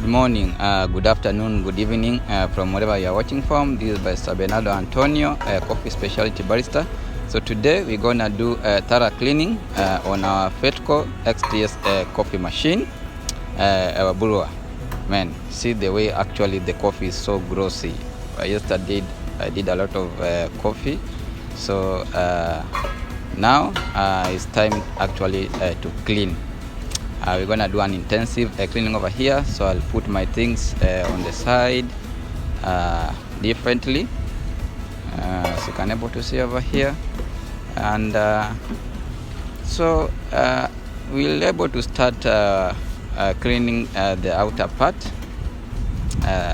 Good morning, good afternoon, good evening from wherever you are watching from. This is Barista Bernardo Antonio, coffee specialty barista. So today we're gonna do a thorough cleaning on our FETCO XTS coffee machine, our brewer. Man, see the way actually the coffee is so grossy. Yesterday I did a lot of coffee, so now it's time actually to clean. We're gonna do an intensive cleaning over here, so I'll put my things on the side differently, so you can able to see over here. And so we'll able to start cleaning the outer part,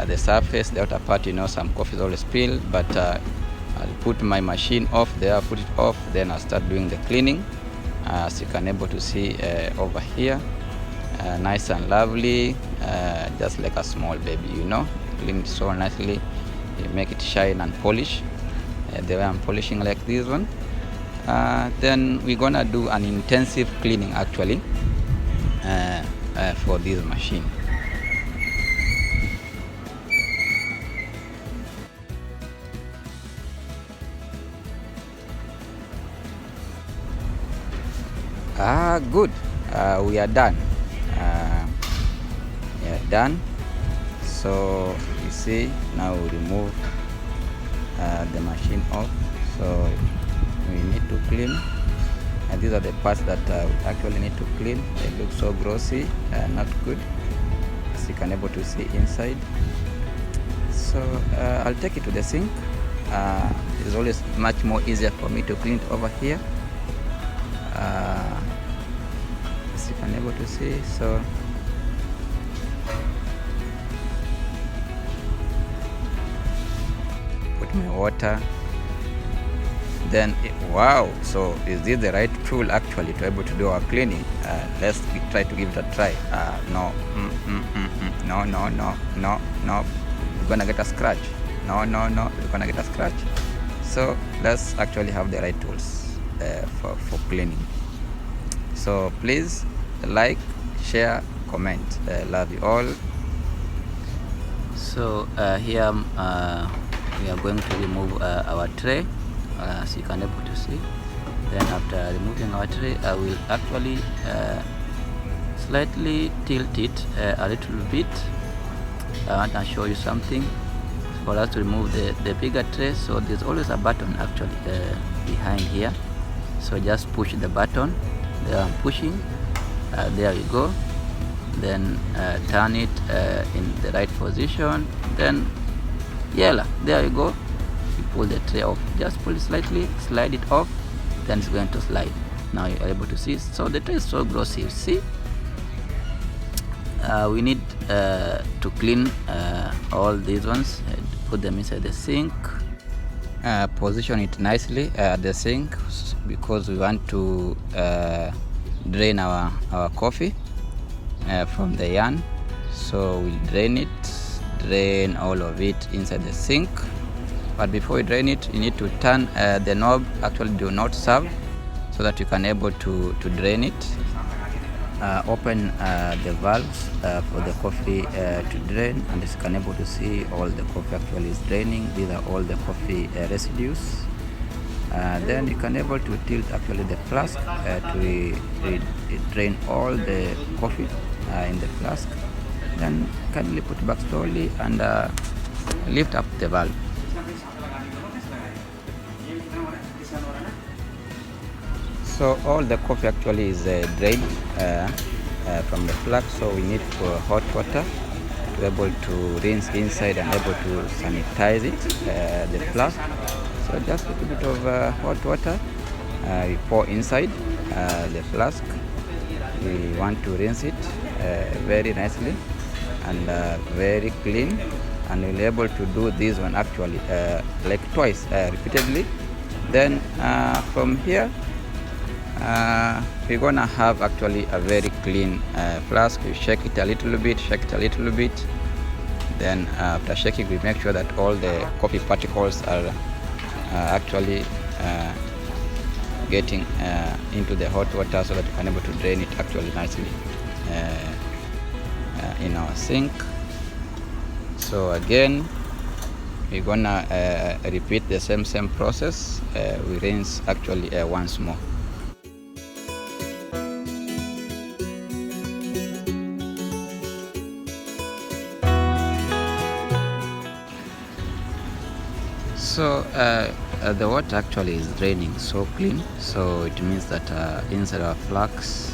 the surface, the outer part. You know, some coffee always spill, but I'll put my machine off there, put it off, then I'll start doing the cleaning. So you can able to see over here, nice and lovely, just like a small baby, you know, clean it so nicely, you make it shine and polish, the way I'm polishing like this one. Then we're gonna do an intensive cleaning actually for this machine. Good. We are done. So you see, now we remove the machine off. So we need to clean, and these are the parts that we actually need to clean. They look so grossy, not good, as you can able to see inside. So I'll take it to the sink. It's always much more easier for me to clean it over here, as you can able to see. So put my water, then wow, so is this the right tool actually to able to do our cleaning? Let's try to give it a try. No, you're gonna get a scratch. No, you're gonna get a scratch. So let's actually have the right tools for cleaning. So please like, share, comment. Love you all. So here we are going to remove our tray, so you can able to see. Then after removing our tray, I will actually slightly tilt it a little bit. I want to show you something. For us to remove the bigger tray, so there's always a button actually behind here. So just push the button. There I'm pushing. There you go. Then turn it in the right position. Then yellow, there you go. You pull the tray off. Just pull it slightly, slide it off. Then it's going to slide. Now you are able to see. So the tray is so glossy. See, we need to clean all these ones. Put them inside the sink. Position it nicely at the sink, because we want to drain our coffee from the yarn. So we'll drain all of it inside the sink. But before you drain it, you need to turn the knob, actually do not serve, so that you can able to drain it. Open the valves for the coffee to drain, and as you can able to see, all the coffee actually is draining. These are all the coffee residues. Then you can able to tilt actually the flask to drain all the coffee in the flask. Then kindly put it back slowly and lift up the valve. So all the coffee actually is drained from the flask. So we need for hot water to be able to rinse inside and able to sanitize it, the flask. So just a little bit of hot water we pour inside the flask. We want to rinse it very nicely and very clean, and we'll be able to do this one actually like twice repeatedly. Then from here we're gonna have actually a very clean flask. We shake it a little bit, then after shaking we make sure that all the coffee particles are actually getting into the hot water, so that you can able to drain it actually nicely in our sink. So again, we're gonna repeat the same process. We rinse actually once more. So the water actually is draining so clean, so it means that inside our flask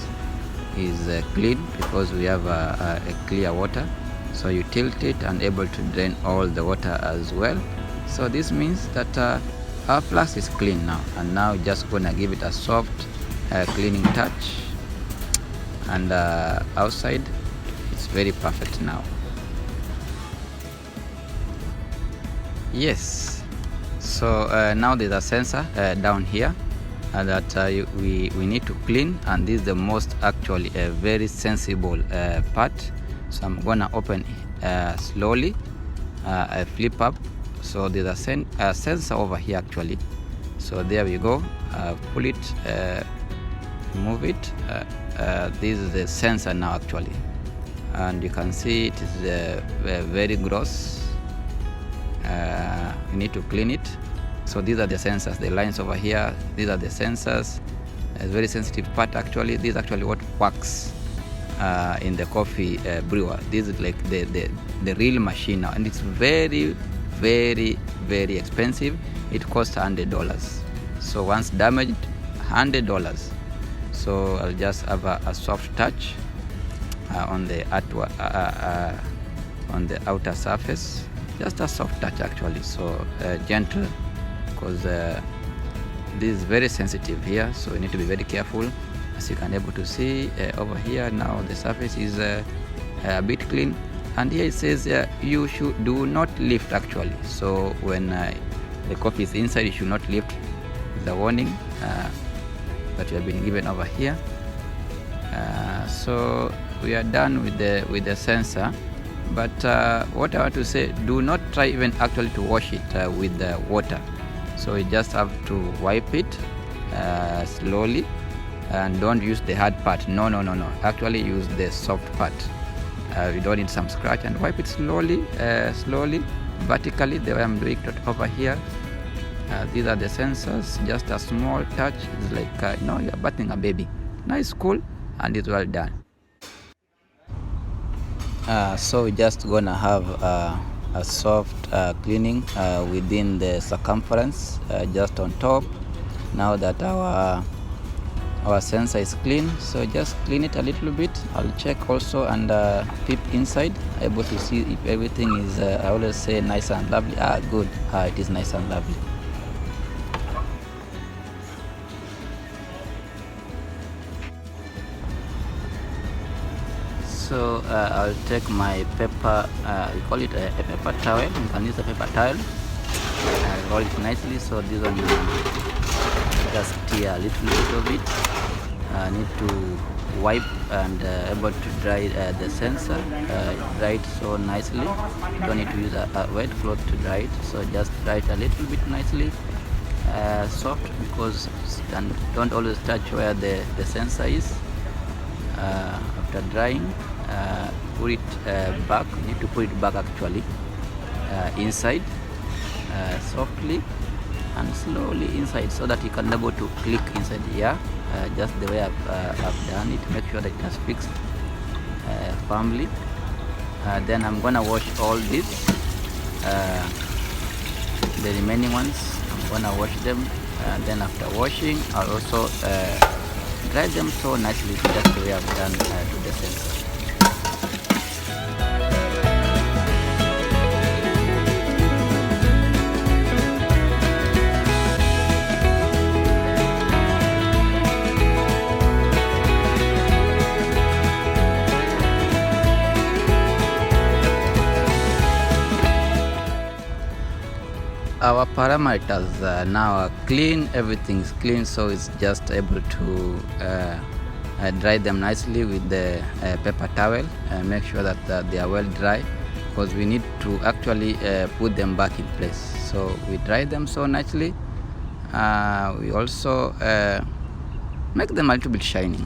is clean because we have a clear water. So you tilt it and able to drain all the water as well. So this means that our flask is clean now, and now we're just gonna give it a soft cleaning touch, and outside it's very perfect now. Yes, so now there's a sensor down here that we need to clean, and this is the most actually a very sensible part. So I'm gonna open slowly, I flip up. So there's a sensor over here actually. So there we go, pull it, move it. This is the sensor now actually, and you can see it is very gross. You need to clean it. So these are the sensors, the lines over here, these are the sensors. A very sensitive part actually. This is actually what works in the coffee brewer. This is like the real machine now, and it's very expensive. It costs $100. So once damaged, $100. So I'll just have a soft touch on the outer surface, just a soft touch actually. So gentle, because this is very sensitive here, so you need to be very careful. As you can able to see over here now, the surface is a bit clean, and here it says you do not lift actually. So when the coffee is inside, you should not lift. The warning that we have been given over here. So we are done with the sensor, but what I want to say, do not try even actually to wash it with the water. So you just have to wipe it slowly, and don't use the hard part. No. Actually use the soft part. You don't need some scratch, and wipe it slowly, vertically, the way I'm doing it over here. These are the sensors. Just a small touch. It's like you're bathing a baby. Nice, cool, and it's well done. So we're just gonna have a soft cleaning within the circumference, just on top. Now that our sensor is clean, so just clean it a little bit. I'll check also and peep inside, able to see if everything is I always say nice and lovely. Good. It is nice and lovely. So I'll take my paper, we call it a paper towel. You can use a paper towel, roll it nicely. So this one, just tear a little bit of it. Need to wipe and able to dry the sensor. Dry it so nicely. You don't need to use a wet cloth to dry it. So just dry it a little bit nicely, soft, because and don't always touch where the sensor is. After drying, put it back. You need to put it back actually inside, softly and slowly inside, so that you can able to click inside here, just the way I've done it. Make sure that it has fixed firmly. Then I'm gonna wash all this, the remaining ones. I'm gonna wash them, and then after washing, I'll also dry them so nicely, just the way I've done to the sensor. Our parameters now are clean, everything is clean, so it's just able to dry them nicely with the paper towel. Make sure that they are well dry, because we need to actually put them back in place. So we dry them so nicely. We also make them a little bit shining.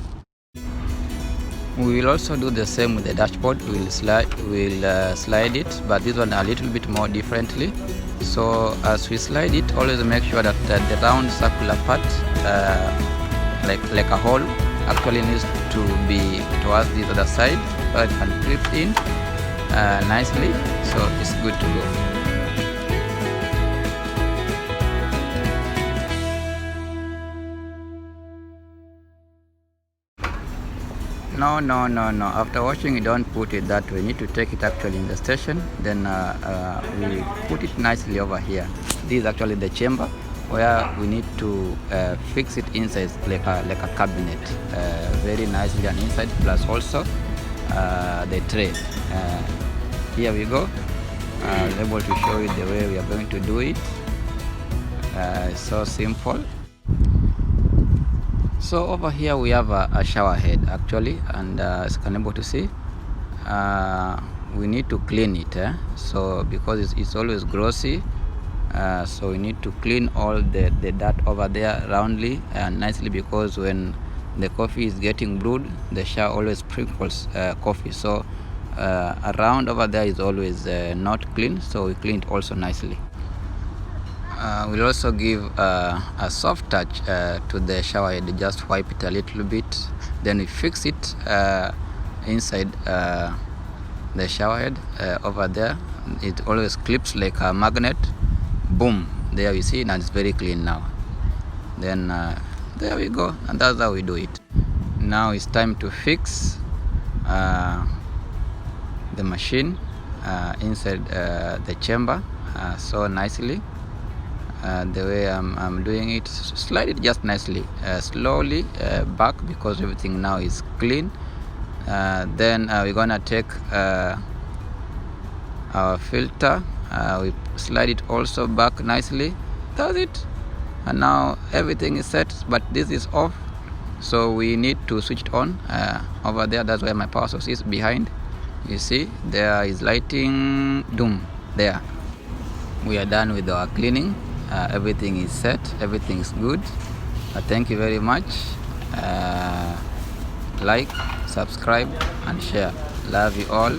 We will also do the same with the dashboard. We'll slide it, but this one a little bit more differently. So as we slide it, always make sure that the round circular part, like a hole, actually needs to be towards this other side, so it can clip in nicely. So it's good to go. No. After washing, you don't put it that way. You need to take it actually in the station. Then we put it nicely over here. This is actually the chamber where we need to fix it inside like a cabinet, very nicely and inside, plus also the tray. Here we go. I'm able to show you the way we are going to do it. It's so simple. So over here we have a shower head actually, and as you can able to see, we need to clean it. So because it's always grossy, so we need to clean all the dirt over there roundly and nicely, because when the coffee is getting brewed, the shower always sprinkles coffee. So around over there is always not clean, so we clean it also nicely. We'll also give a soft touch to the shower head. Just wipe it a little bit, then we fix it inside the shower head over there. It always clips like a magnet. Boom, there you see, and it's very clean now. Then there we go, and that's how we do it. Now it's time to fix the machine inside the chamber so nicely. The way I'm doing it, slide it just nicely, slowly back, because everything now is clean. Then we're gonna take our filter, we slide it also back nicely. That's it, and now everything is set, but this is off, so we need to switch it on over there. That's where my power source is behind. You see there is lighting, doom there. We are done with our cleaning. Everything is set, everything is good. Thank you very much. Like, subscribe and share. Love you all.